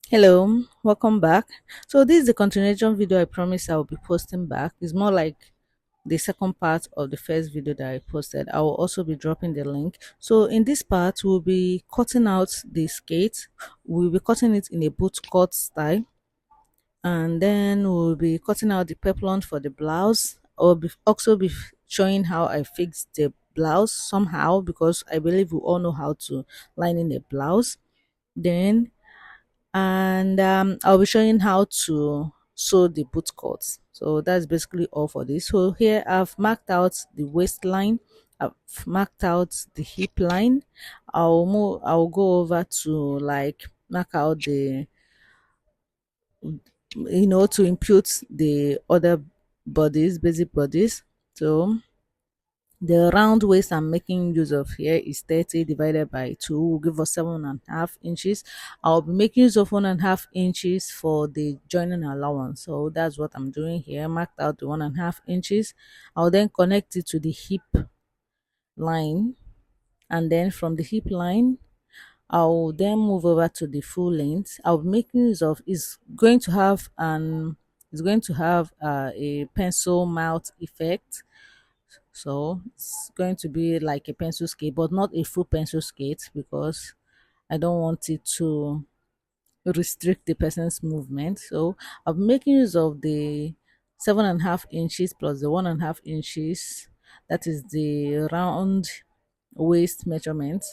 Hello, welcome back. So this is the continuation video I promised I will be posting back. It's more like the second part of the first video that I posted. I will also be dropping the link. So in this part, we'll be cutting out the skate. We'll be cutting it in a boot cut style, and then we'll be cutting out the peplon for the blouse. Also be showing how I fixed the blouse somehow because I believe we all know how to line in a blouse. Then and I'll be showing how to sew the boot cuts. So that's basically all for this. So here I've marked out the waistline, I've marked out the hip line. I'll go over to like mark out the to impute the other bodies, basic bodies. So the round waist I'm making use of here is 30 divided by 2 will give us 7.5 inches. I'll be making use of 1.5 inches for the joining allowance. So that's what I'm doing here. Marked out the 1.5 inches. I'll then connect it to the hip line, and then from the hip line I'll then move over to the full length. I'll be making use of is going to have an is going to have a pencil mouth effect, so it's going to be like a pencil skate, but not a full pencil skate because I don't want it to restrict the person's movement. So I'm making use of the 7.5 inches plus the 1.5 inches. That is the round waist measurement.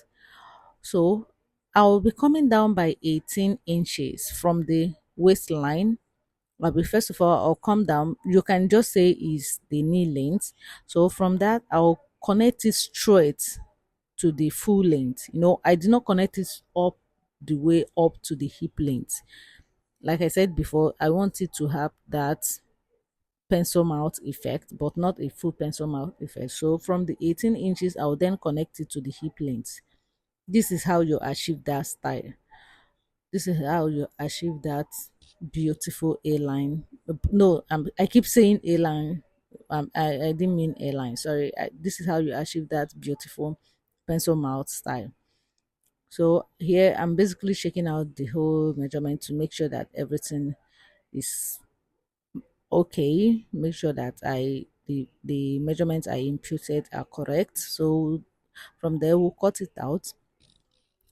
So I will be coming down by 18 inches from the waistline. But first of all, I'll come down. You can just say is the knee length. So from that, I'll connect it straight to the full length. I did not connect it up the way up to the hip length. Like I said before, I want it to have that pencil mouth effect, but not a full pencil mouth effect. So from the 18 inches, I'll then connect it to the hip length. This is how you achieve that style. This is how you achieve that beautiful A line. No, I keep saying A line. I didn't mean A line. Sorry. This is how you achieve that beautiful pencil mouth style. So here I'm basically checking out the whole measurement to make sure that everything is okay. Make sure that the measurements I imputed are correct. So from there we'll cut it out,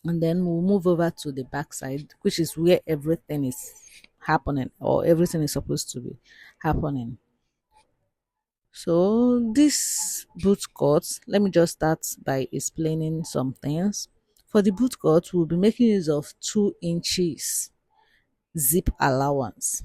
and then we'll move over to the back side, which is where everything is happening, or everything is supposed to be happening. So this boot cut, let me just start by explaining some things. For the boot cut, we'll be making use of 2 inches zip allowance.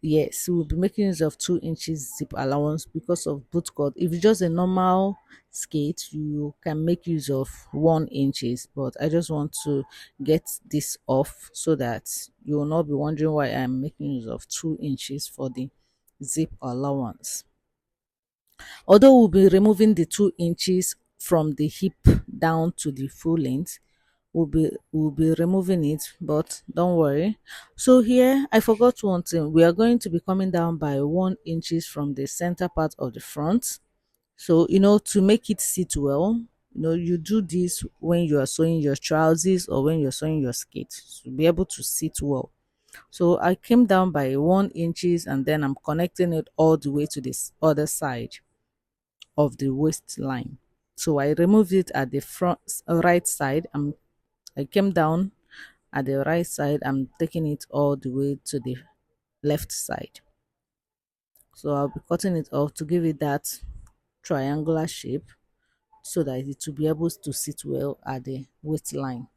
Yes, we'll be making use of 2 inches zip allowance because of boot cut. If it's just a normal skate, you can make use of 1 inches. But I just want to get this off so that you will not be wondering why I'm making use of 2 inches for the zip allowance. Although we'll be removing the 2 inches from the hip down to the full length, we'll be removing it, but don't worry. So here I forgot one thing. We are going to be coming down by 1 inches from the center part of the front. So to make it sit well, you do this when you are sewing your trousers or when you're sewing your skate to be able to sit well. So I came down by 1 inches, and then I'm connecting it all the way to this other side of the waistline. So I removed it at the front right side. I came down at the right side. I'm taking it all the way to the left side. So I'll be cutting it off to give it that triangular shape so that it will be able to sit well at the waistline.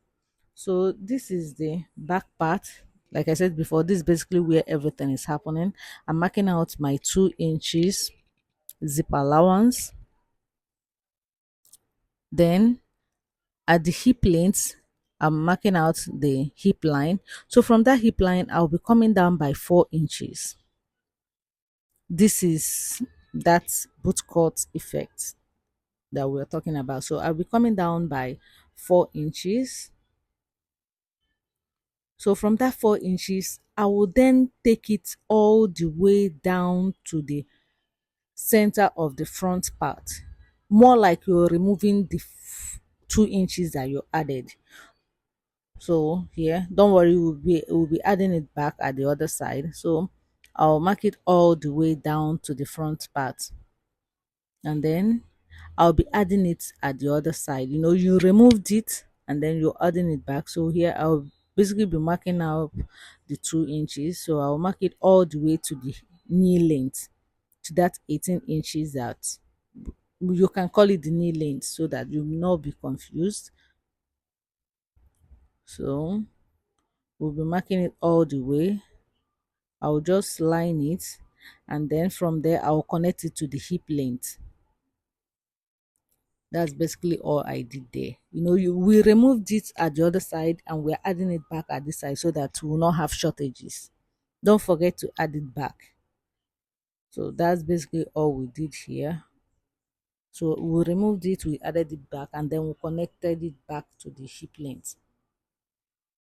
So this is the back part. Like I said before, this is basically where everything is happening. I'm marking out my 2 inches zip allowance. Then at the hip length, I'm marking out the hip line. So from that hip line, I'll be coming down by 4 inches. This is that boot cut effect that we're talking about. So I'll be coming down by 4 inches. So from that 4 inches, I will then take it all the way down to the center of the front part, more like you're removing the 2 inches that you added. So here, don't worry, we'll be adding it back at the other side. So I'll mark it all the way down to the front part, and then I'll be adding it at the other side. You removed it and then you're adding it back. So here I'll basically be marking out the 2 inches. So I'll mark it all the way to the knee length, to that 18 inches that you can call it the knee length so that you will not be confused. So we'll be marking it all the way. I'll just line it, and then from there I'll connect it to the hip length. That's basically all I did there. We removed it at the other side and we're adding it back at this side so that we will not have shortages. Don't forget to add it back. So that's basically all we did here. So we removed it, we added it back, and then we connected it back to the hip length.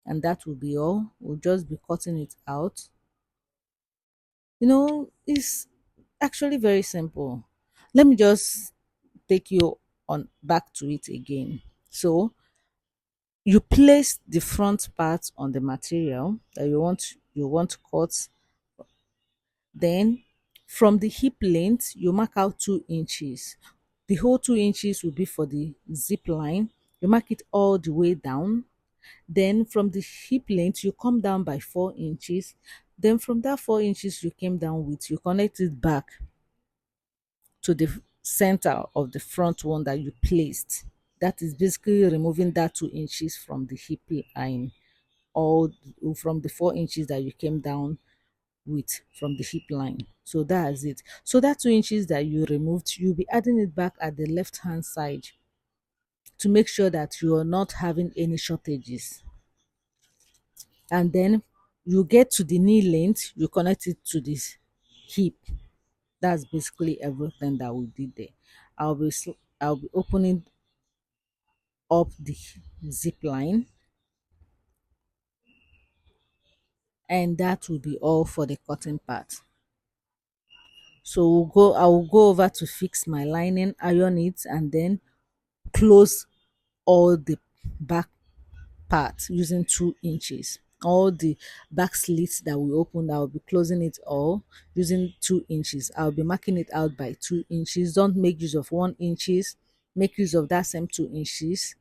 And that will be all. We'll just be cutting it out. It's actually very simple. Let me just take you on back to it again. So you place the front part on the material that you want to cut. Then from the hip length you mark out 2 inches. The whole 2 inches will be for the zip line. You mark it all the way down. Then from the hip length you come down by 4 inches. Then from that 4 inches you came down with, you connect it back to the center of the front one that you placed. That is basically removing that 2 inches from the hip line, or from the 4 inches that you came down with from the hip line. So that's it. So that 2 inches that you removed, you'll be adding it back at the left hand side to make sure that you are not having any shortages. And then you get to the knee length, you connect it to this hip. That's basically everything that we did there. I'll be opening up the zip line, and that will be all for the cutting part. So I will go over to fix my lining, iron it, and then close all the back part using 2 inches. All the back slits that we opened, I'll be closing it all using 2 inches. I'll be marking it out by 2 inches. Don't make use of 1 inches. Make use of that same 2 inches.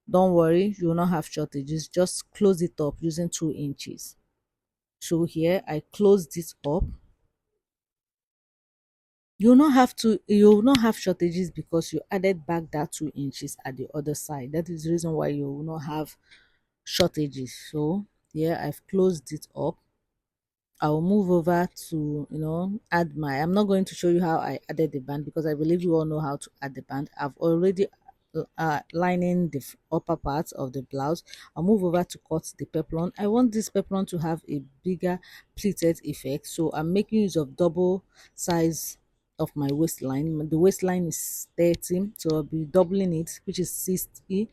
Don't worry, you will not have shortages. Just close it up using 2 inches. So here I closed it up. You will not have shortages because you added back that 2 inches at the other side. That is the reason why you will not have shortages. So here I've closed it up. I'll move over to add I'm not going to show you how I added the band because I believe you all know how to add the band. I've already lining the upper part of the blouse. I'll move over to cut the peplon. I want this peplon to have a bigger pleated effect, so I'm making use of double size of my waistline. The waistline is 30, so I'll be doubling it, which is 60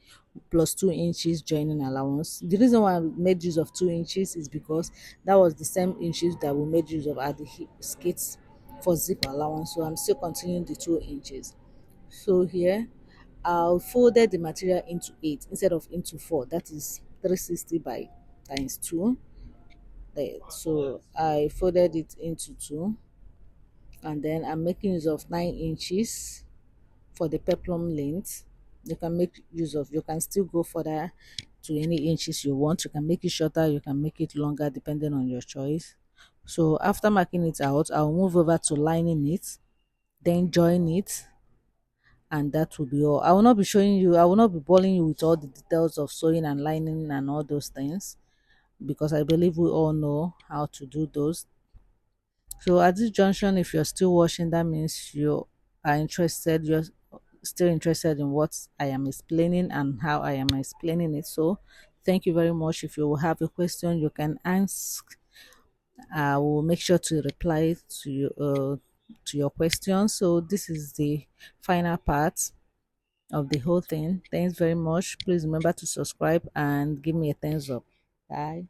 plus 2 inches joining allowance. The reason why I made use of 2 inches is because that was the same inches that we made use of at the hip skirts for zip allowance, so I'm still continuing the 2 inches. So here I'll folded the material into 8 instead of into 4. That is 360 by times 2 there. So I folded it into 2, and then I'm making use of 9 inches for the peplum length. You can still go further to any inches you want. You can make it shorter, you can make it longer depending on your choice. So after marking it out, I'll move over to lining it, then join it, and that will be all. I will not be boring you with all the details of sewing and lining and all those things, because I believe we all know how to do those. So at this junction, if you're still watching, that means you're still interested in what I am explaining and how I am explaining it. So thank you very much. If you have a question, you can ask. I will make sure to reply to your question. So this is the final part of the whole thing. Thanks very much. Please remember to subscribe and give me a thumbs up. Bye.